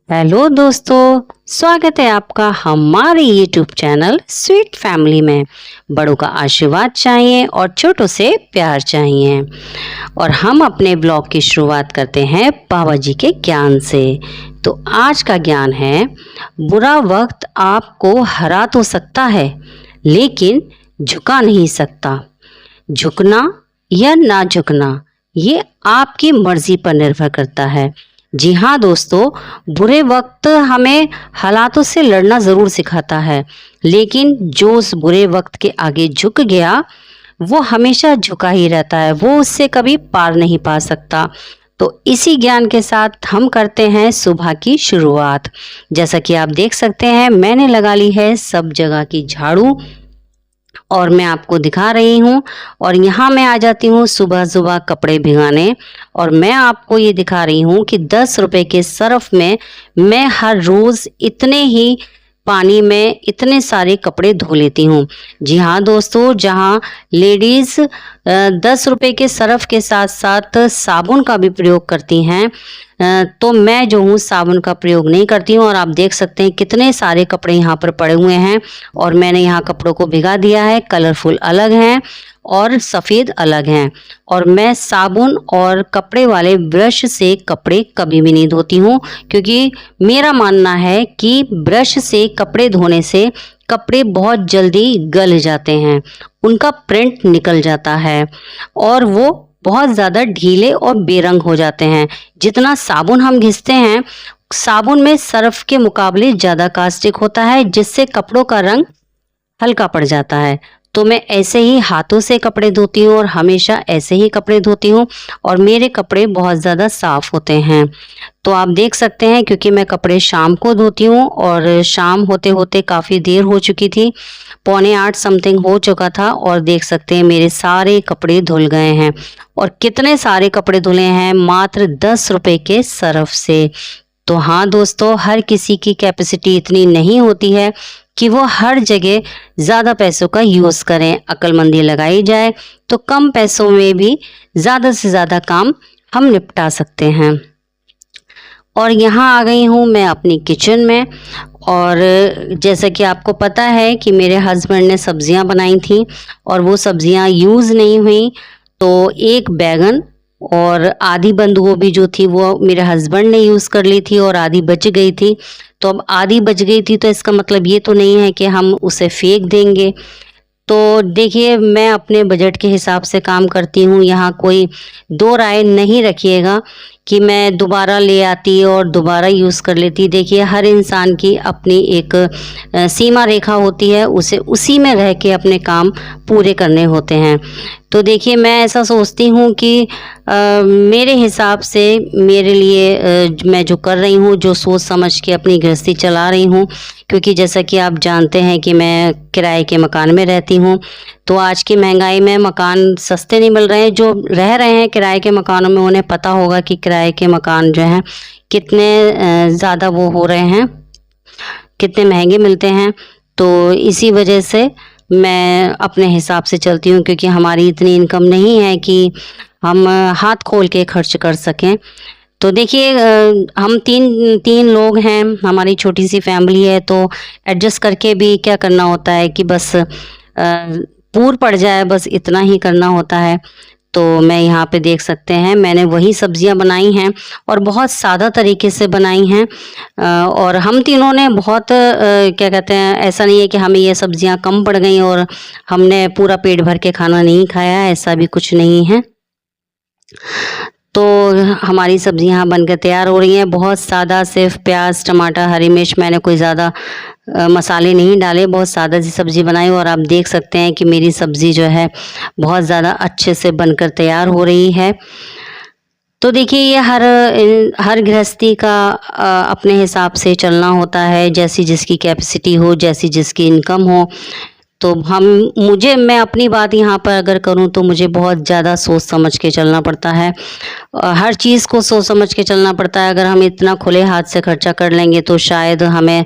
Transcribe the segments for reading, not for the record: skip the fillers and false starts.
Hello दोस्तों, स्वागत है आपका हमारे यूट्यूब चैनल स्वीट फैमिली में। बड़ों का आशीर्वाद चाहिए और छोटों से प्यार चाहिए। और हम अपने ब्लॉग की शुरुआत करते हैं बाबा जी के ज्ञान से। तो आज का ज्ञान है, बुरा वक्त आपको हरा तो सकता है लेकिन झुका नहीं सकता। झुकना या ना झुकना ये आपकी मर्जी पर निर्भर करता है। जी हाँ दोस्तों, बुरे वक्त हमें हालातों से लड़ना ज़रूर सिखाता है, लेकिन जो उस बुरे वक्त के आगे झुक गया वो हमेशा झुका ही रहता है, वो उससे कभी पार नहीं पा सकता। तो इसी ज्ञान के साथ हम करते हैं सुबह की शुरुआत। जैसा कि आप देख सकते हैं, मैंने लगा ली है सब जगह की झाड़ू और मैं आपको दिखा रही हूँ। और यहाँ मैं आ जाती हूँ सुबह सुबह कपड़े भिगाने, और मैं आपको ये दिखा रही हूँ कि 10 रुपए के सर्फ में मैं हर रोज़ इतने ही पानी में इतने सारे कपड़े धो लेती हूँ। जी हाँ दोस्तों, जहाँ लेडीज़ 10 रुपए के सर्फ के साथ साथ साबुन का भी प्रयोग करती हैं, तो मैं जो हूँ साबुन का प्रयोग नहीं करती हूँ। और आप देख सकते हैं कितने सारे कपड़े यहाँ पर पड़े हुए हैं, और मैंने यहाँ कपड़ों को भिगा दिया है। कलरफुल अलग हैं और सफ़ेद अलग हैं। और मैं साबुन और कपड़े वाले ब्रश से कपड़े कभी भी नहीं धोती हूँ, क्योंकि मेरा मानना है कि ब्रश से कपड़े धोने से कपड़े बहुत जल्दी गल जाते हैं, उनका प्रिंट निकल जाता है और वो बहुत ज़्यादा ढीले और बेरंग हो जाते हैं। जितना साबुन हम घिसते हैं, साबुन में सर्फ के मुकाबले ज़्यादा कास्टिक होता है, जिससे कपड़ों का रंग हल्का पड़ जाता है। तो मैं ऐसे ही हाथों से कपड़े धोती हूँ और हमेशा ऐसे ही कपड़े धोती हूँ, और मेरे कपड़े बहुत ज़्यादा साफ़ होते हैं। तो आप देख सकते हैं, क्योंकि मैं कपड़े शाम को धोती हूँ और शाम होते होते काफ़ी देर हो चुकी थी, 7:45 समथिंग हो चुका था, और देख सकते हैं मेरे सारे कपड़े धुल गए हैं। और कितने सारे कपड़े धुले हैं मात्र 10 रुपए के सर्फ से। तो हाँ दोस्तों, हर किसी की कैपेसिटी इतनी नहीं होती है कि वो हर जगह ज़्यादा पैसों का यूज़ करें। अक्लमंदी लगाई जाए तो कम पैसों में भी ज़्यादा से ज़्यादा काम हम निपटा सकते हैं। और यहाँ आ गई हूँ मैं अपनी किचन में, और जैसा कि आपको पता है कि मेरे हस्बैंड ने सब्जियाँ बनाई थी और वो सब्जियाँ यूज़ नहीं हुई। तो एक बैगन और आधी बंद गोभी जो थी वो मेरे हस्बैंड ने यूज़ कर ली थी, और आधी बच गई थी। तो अब आधी बच गई थी तो इसका मतलब ये तो नहीं है कि हम उसे फेंक देंगे। तो देखिए, मैं अपने बजट के हिसाब से काम करती हूँ। यहाँ कोई दो राय नहीं रखिएगा कि मैं दोबारा ले आती और दोबारा यूज़ कर लेती। देखिए, हर इंसान की अपनी एक सीमा रेखा होती है, उसे उसी में रह के अपने काम पूरे करने होते हैं। तो देखिए, मैं ऐसा सोचती हूँ कि मेरे हिसाब से मेरे लिए मैं जो कर रही हूँ, जो सोच समझ के अपनी गृहस्थी चला रही हूँ, क्योंकि जैसा कि आप जानते हैं कि मैं किराए के मकान में रहती हूँ। तो आज की महंगाई में मकान सस्ते नहीं मिल रहे हैं। जो रह रहे हैं किराए के मकानों में, उन्हें पता होगा कि किराए के मकान जो हैं कितने ज़्यादा वो हो रहे हैं, कितने महंगे मिलते हैं। तो इसी वजह से मैं अपने हिसाब से चलती हूँ, क्योंकि हमारी इतनी इनकम नहीं है कि हम हाथ खोल के खर्च कर सकें। तो देखिए, हम तीन लोग हैं, हमारी छोटी सी फैमिली है, तो एडजस्ट करके भी क्या करना होता है कि बस पूर पड़ जाए, बस इतना ही करना होता है। तो मैं यहाँ पे देख सकते हैं मैंने वही सब्जियां बनाई हैं, और बहुत सादा तरीके से बनाई हैं। और हम तीनों ने बहुत क्या कहते हैं, ऐसा नहीं है कि हमें ये सब्जियां कम पड़ गई और हमने पूरा पेट भर के खाना नहीं खाया, ऐसा भी कुछ नहीं है। तो हमारी सब्जियां बनकर तैयार हो रही हैं, बहुत सादा, सिर्फ प्याज, टमाटर, हरी मिर्च, मैंने कोई ज़्यादा मसाले नहीं डाले, बहुत सादा सी सब्ज़ी बनाई। और आप देख सकते हैं कि मेरी सब्ज़ी जो है बहुत ज़्यादा अच्छे से बनकर तैयार हो रही है। तो देखिए, ये हर गृहस्थी का अपने हिसाब से चलना होता है, जैसी जिसकी कैपेसिटी हो, जैसी जिसकी इनकम हो। तो मैं अपनी बात यहाँ पर अगर करूँ तो मुझे बहुत ज़्यादा सोच समझ के चलना पड़ता है। हर चीज़ को सोच समझ के चलना पड़ता है। अगर हम इतना खुले हाथ से खर्चा कर लेंगे तो शायद हमें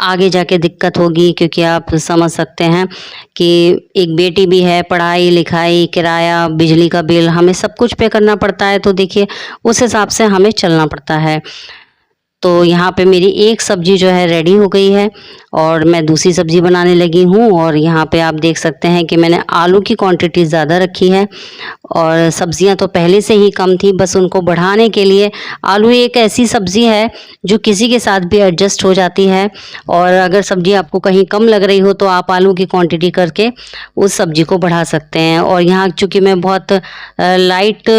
आगे जाके दिक्कत होगी, क्योंकि आप समझ सकते हैं कि एक बेटी भी है, पढ़ाई लिखाई, किराया, बिजली का बिल, हमें सब कुछ पे करना पड़ता है। तो देखिए, उस हिसाब से हमें चलना पड़ता है। तो यहाँ पे मेरी एक सब्जी जो है रेडी हो गई है और मैं दूसरी सब्जी बनाने लगी हूँ। और यहाँ पे आप देख सकते हैं कि मैंने आलू की क्वांटिटी ज़्यादा रखी है और सब्जियाँ तो पहले से ही कम थी, बस उनको बढ़ाने के लिए। आलू एक ऐसी सब्ज़ी है जो किसी के साथ भी एडजस्ट हो जाती है, और अगर सब्ज़ी आपको कहीं कम लग रही हो तो आप आलू की क्वांटिटी करके उस सब्ज़ी को बढ़ा सकते हैं। और यहाँ चूँकि मैं बहुत लाइट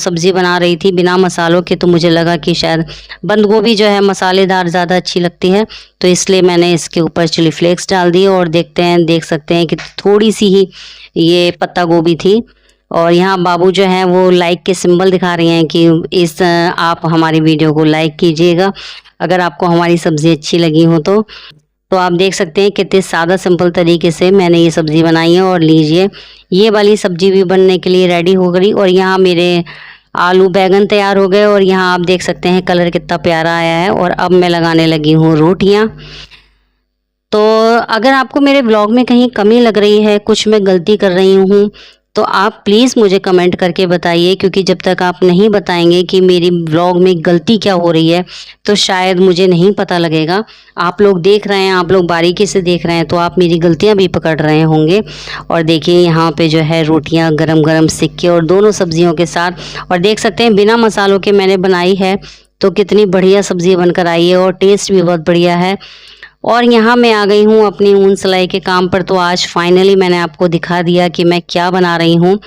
सब्ज़ी बना रही थी बिना मसालों के, तो मुझे लगा कि शायद बंद गोभी जो है मसालेदार ज़्यादा अच्छी लगती है, तो इसलिए मैंने इसके ऊपर चिली फ्लेक्स डाल दिए। और देख सकते हैं कि थोड़ी सी ही ये पत्ता गोभी थी। और यहाँ बाबू जो है वो लाइक के सिंबल दिखा रहे हैं कि आप हमारी वीडियो को लाइक कीजिएगा अगर आपको हमारी सब्ज़ी अच्छी लगी हो तो आप देख सकते हैं कितने सादा सिंपल तरीके से मैंने ये सब्ज़ी बनाई है। और लीजिए, ये वाली सब्ज़ी भी बनने के लिए रेडी हो गई। और यहाँ मेरे आलू बैंगन तैयार हो गए और यहाँ आप देख सकते हैं कलर कितना प्यारा आया है। और अब मैं लगाने लगी हूँ रोटियाँ। तो अगर आपको मेरे ब्लॉग में कहीं कमी लग रही है, कुछ मैं गलती कर रही हूँ, तो आप प्लीज़ मुझे कमेंट करके बताइए, क्योंकि जब तक आप नहीं बताएंगे कि मेरी ब्लॉग में गलती क्या हो रही है तो शायद मुझे नहीं पता लगेगा। आप लोग देख रहे हैं, आप लोग बारीकी से देख रहे हैं, तो आप मेरी गलतियां भी पकड़ रहे होंगे। और देखिए यहाँ पे जो है रोटियां गरम गरम सेक के और दोनों सब्जियों के साथ, और देख सकते हैं बिना मसालों के मैंने बनाई है, तो कितनी बढ़िया सब्ज़ी बनकर आई है और टेस्ट भी बहुत बढ़िया है। और यहाँ मैं आ गई हूँ अपनी ऊन सिलाई के काम पर। तो आज फाइनली मैंने आपको दिखा दिया कि मैं क्या बना रही हूँ।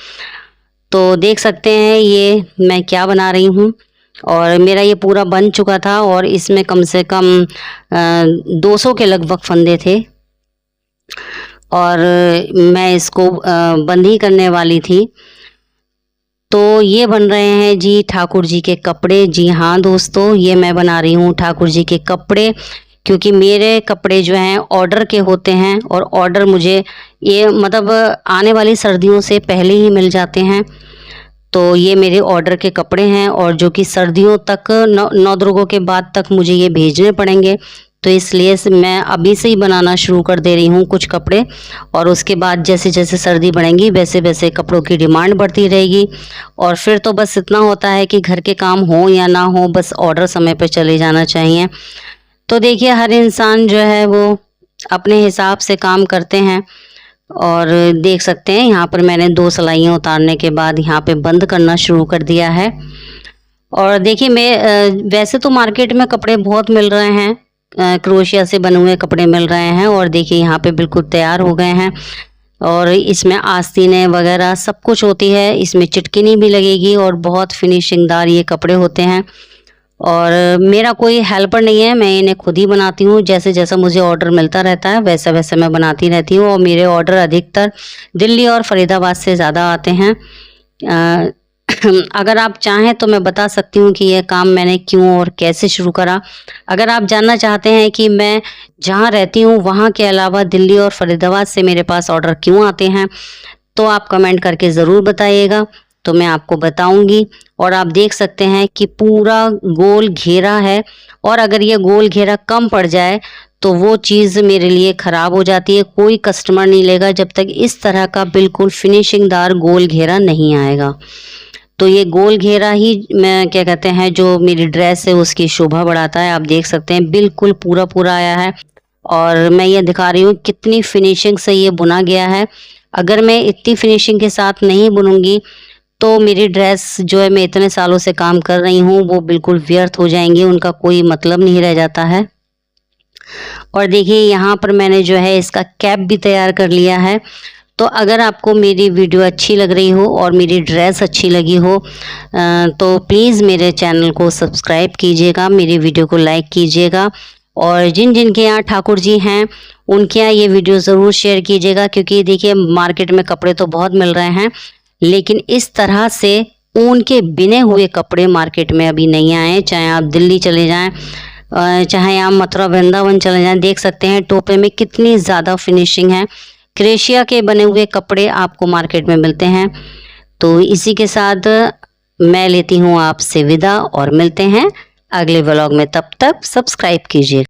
तो देख सकते हैं ये मैं क्या बना रही हूँ। और मेरा ये पूरा बन चुका था और इसमें कम से कम 200 के लगभग फंदे थे और मैं इसको बंद ही करने वाली थी। तो ये बन रहे हैं जी ठाकुर जी के कपड़े। जी हाँ दोस्तों, ये मैं बना रही हूँ ठाकुर जी के कपड़े, क्योंकि मेरे कपड़े जो हैं ऑर्डर के होते हैं और ऑर्डर मुझे ये मतलब आने वाली सर्दियों से पहले ही मिल जाते हैं। तो ये मेरे ऑर्डर के कपड़े हैं और जो कि सर्दियों तक 9 दुर्गों के बाद तक मुझे ये भेजने पड़ेंगे। तो इसलिए मैं अभी से ही बनाना शुरू कर दे रही हूँ कुछ कपड़े, और उसके बाद जैसे जैसे सर्दी बढ़ेंगी वैसे वैसे कपड़ों की डिमांड बढ़ती रहेगी। और फिर तो बस इतना होता है कि घर के काम हो या ना हो, बस ऑर्डर समय पर चले जाना चाहिए। तो देखिए, हर इंसान जो है वो अपने हिसाब से काम करते हैं। और देख सकते हैं यहाँ पर मैंने 2 सिलाइयाँ उतारने के बाद यहाँ पे बंद करना शुरू कर दिया है। और देखिए, मैं वैसे तो मार्केट में कपड़े बहुत मिल रहे हैं, क्रोशिया से बने हुए कपड़े मिल रहे हैं। और देखिए यहाँ पे बिल्कुल तैयार हो गए हैं और इसमें आस्तीनें वगैरह सब कुछ होती है, इसमें चिटकिनी भी लगेगी और बहुत फिनिशिंगदार ये कपड़े होते हैं। और मेरा कोई हेल्पर नहीं है, मैं इन्हें खुद ही बनाती हूँ। जैसे जैसा मुझे ऑर्डर मिलता रहता है वैसा वैसा मैं बनाती रहती हूँ। और मेरे ऑर्डर अधिकतर दिल्ली और फरीदाबाद से ज़्यादा आते हैं। अगर आप चाहें तो मैं बता सकती हूँ कि यह काम मैंने क्यों और कैसे शुरू करा। अगर आप जानना चाहते हैं कि मैं जहाँ रहती हूँ वहाँ के अलावा दिल्ली और फरीदाबाद से मेरे पास ऑर्डर क्यों आते हैं, तो आप कमेंट करके ज़रूर बताइएगा, तो मैं आपको बताऊंगी। और आप देख सकते हैं कि पूरा गोल घेरा है, और अगर ये गोल घेरा कम पड़ जाए तो वो चीज़ मेरे लिए ख़राब हो जाती है। कोई कस्टमर नहीं लेगा जब तक इस तरह का बिल्कुल फिनिशिंगदार गोल घेरा नहीं आएगा। तो ये गोल घेरा ही मैं क्या कहते हैं, जो मेरी ड्रेस है उसकी शोभा बढ़ाता है। आप देख सकते हैं बिल्कुल पूरा पूरा आया है। और मैं ये दिखा रही हूँ कितनी फिनिशिंग से ये बुना गया है। अगर मैं इतनी फिनिशिंग के साथ नहीं बुनूंगी तो मेरी ड्रेस जो है, मैं इतने सालों से काम कर रही हूँ, वो बिल्कुल व्यर्थ हो जाएंगी, उनका कोई मतलब नहीं रह जाता है। और देखिए यहाँ पर मैंने जो है इसका कैप भी तैयार कर लिया है। तो अगर आपको मेरी वीडियो अच्छी लग रही हो और मेरी ड्रेस अच्छी लगी हो तो प्लीज़ मेरे चैनल को सब्सक्राइब कीजिएगा, मेरी वीडियो को लाइक कीजिएगा। और जिन जिन के यहाँ ठाकुर जी हैं उनके यहाँ ये वीडियो ज़रूर शेयर कीजिएगा, क्योंकि देखिए मार्केट में कपड़े तो बहुत मिल रहे हैं, लेकिन इस तरह से ऊन के बिने हुए कपड़े मार्केट में अभी नहीं आए। चाहे आप दिल्ली चले जाएं, चाहे आप मथुरा वृंदावन चले जाएं, देख सकते हैं टोपे में कितनी ज़्यादा फिनिशिंग है। क्रेशिया के बने हुए कपड़े आपको मार्केट में मिलते हैं। तो इसी के साथ मैं लेती हूँ आपसे विदा और मिलते हैं अगले व्लॉग में। तब तक सब्सक्राइब कीजिए।